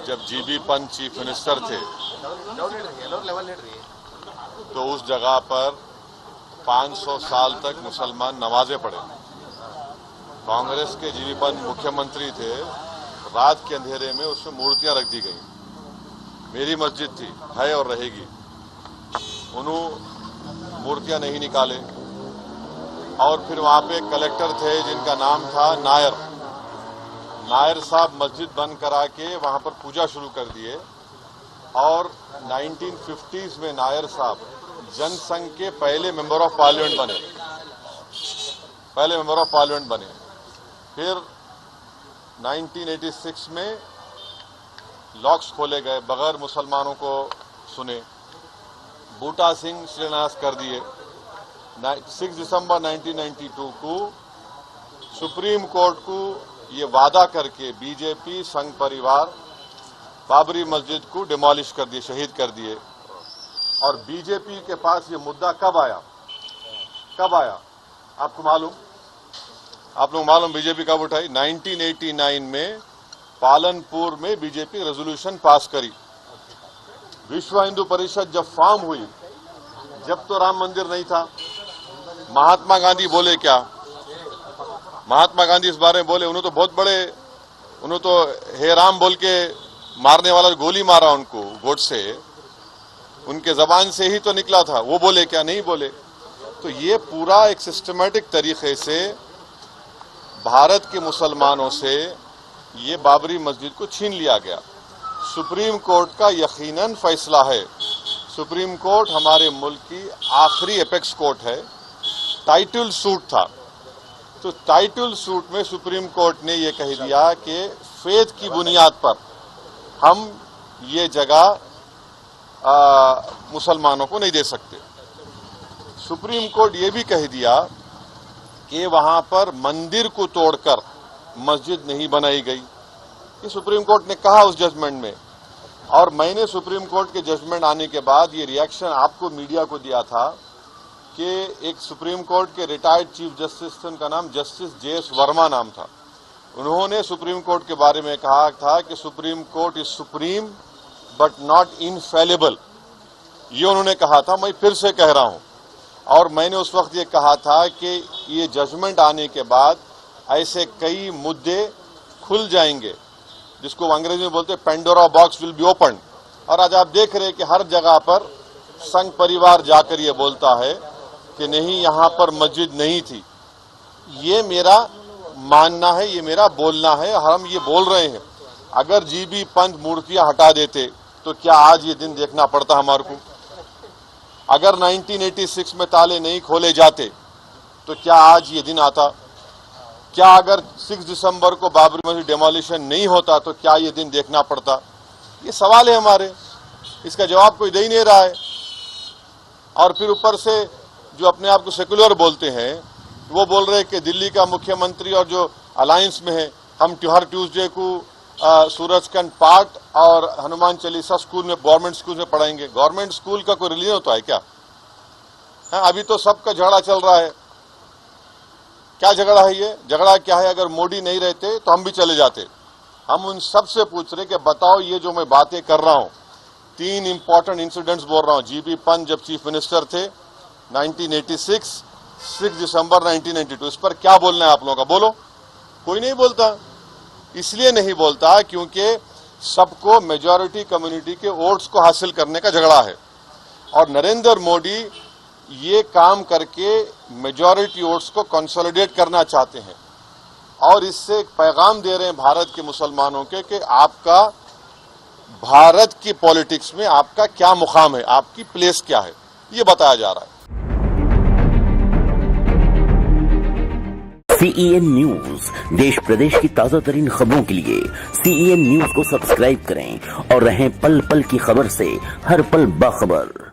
जब GB Pant chief minister थे तो उस जगह पर 500 साल तक मुसलमान नमाजें पढ़े। कांग्रेस के जीबी पंत मुख्यमंत्री थे, रात के अंधेरे में उसमें मूर्तियां रख दी गई। मेरी मस्जिद थी, है और रहेगी। उन्होंने मूर्तियां नहीं निकाले। और फिर वहां पे कलेक्टर थे जिनका नाम था नायर साहब मस्जिद बंद करा के वहां पर पूजा शुरू कर दिए। और 1950s में नायर साहब जनसंघ के पहले मेंबर ऑफ पार्लियामेंट बने। फिर 1986 में लॉक्स खोले गए, बगैर मुसलमानों को सुने। बूटा सिंह शिलान्यास कर दिए। 6 दिसंबर 1992 को सुप्रीम कोर्ट को ये वादा करके बीजेपी संघ परिवार बाबरी मस्जिद को डिमोलिश कर दिए, शहीद कर दिए। और बीजेपी के पास ये मुद्दा कब आया? आप लोग मालूम बीजेपी कब उठाई? 1989 में पालनपुर में बीजेपी रेजोल्यूशन पास करी। विश्व हिंदू परिषद जब फॉर्म हुई, जब तो राम मंदिर नहीं था। महात्मा गांधी बोले क्या? महात्मा गांधी इस बारे में बोले, उन्होंने तो बहुत बड़े, उन्होंने तो हे राम बोल के मारने वाला गोली मारा उनको, गोडसे, उनके जबान से ही तो निकला था। वो बोले क्या? नहीं बोले। तो ये पूरा एक सिस्टमैटिक तरीके से भारत के मुसलमानों से ये बाबरी मस्जिद को छीन लिया गया। सुप्रीम कोर्ट का यकीनन फैसला है। सुप्रीम कोर्ट हमारे मुल्क की आखिरी एपेक्स कोर्ट है। टाइटल सूट था, तो टाइटल सूट में सुप्रीम कोर्ट ने यह कह दिया कि फेथ की बुनियाद पर हम ये जगह मुसलमानों को नहीं दे सकते। सुप्रीम कोर्ट ये भी कह दिया कि वहां पर मंदिर को तोड़कर मस्जिद नहीं बनाई गई। ये सुप्रीम कोर्ट ने कहा उस जजमेंट में। और मैंने सुप्रीम कोर्ट के जजमेंट आने के बाद ये रिएक्शन आपको मीडिया को दिया था कि एक सुप्रीम कोर्ट के रिटायर्ड चीफ जस्टिस थे, उनका नाम जस्टिस JS वर्मा नाम था। उन्होंने सुप्रीम कोर्ट के बारे में कहा था कि supreme court is supreme but not infallible. ये उन्होंने कहा था, मैं फिर से कह रहा हूं। और मैंने उस वक्त ये कहा था कि ये जजमेंट आने के बाद ऐसे कई मुद्दे खुल जाएंगे, जिसको अंग्रेजी में बोलते हैं Pandora box will be open. और आज आप देख रहे हैं कि हर जगह पर संघ परिवार जाकर ये बोलता है कि नहीं, यहां पर मस्जिद नहीं थी। ये मेरा मानना है, ये मेरा बोलना है, हम ये बोल रहे हैं। अगर जीबी पंत मूर्तियां हटा देते तो क्या आज ये दिन देखना पड़ता हमारे को? अगर 1986 में ताले नहीं खोले जाते तो क्या आज ये दिन आता? क्या अगर 6 दिसंबर को बाबरी मस्जिद डेमोलिशन नहीं होता तो क्या ये दिन देखना पड़ता? ये सवाल है हमारे, इसका जवाब कोई दे ही नहीं रहा है। और फिर ऊपर से जो अपने आप को सेकुलर बोलते हैं, वो बोल रहे हैं कि दिल्ली का मुख्यमंत्री और जो अलायंस में है, हम हर ट्यूसडे को सूरजकंड पाठ और हनुमान चालीसा स्कूल में, गवर्नमेंट स्कूल में पढ़ाएंगे। गवर्नमेंट स्कूल का कोई रिलीजन होता है क्या? अभी तो सबका झगड़ा चल रहा है। क्या झगड़ा है ये? झगड़ा क्या है? अगर मोदी नहीं रहते तो हम भी चले जाते। हम उन सबसे पूछ रहे कि बताओ, ये जो मैं बातें कर रहा हूं, 3 इंपॉर्टेंट इंसिडेंट्स बोल रहा हूं। जीबी पंत जब चीफ मिनिस्टर थे 1986, 6 दिसंबर 1992, इस पर क्या बोलना है आप लोगों का? बोलो। कोई नहीं बोलता। इसलिए नहीं बोलता क्योंकि सबको मेजॉरिटी कम्युनिटी के वोट्स को हासिल करने का झगड़ा है। और नरेंद्र मोदी ये काम करके मेजॉरिटी वोट्स को कंसोलिडेट करना चाहते हैं। और इससे एक पैगाम दे रहे हैं भारत के मुसलमानों के कि आपका भारत की पॉलिटिक्स में आपका क्या मुकाम है, आपकी प्लेस क्या है, ये बताया जा रहा है। CEN न्यूज, देश प्रदेश की ताजा तरीन खबरों के लिए CEN न्यूज को सब्सक्राइब करें और रहें पल पल की खबर से हर पल बाखबर।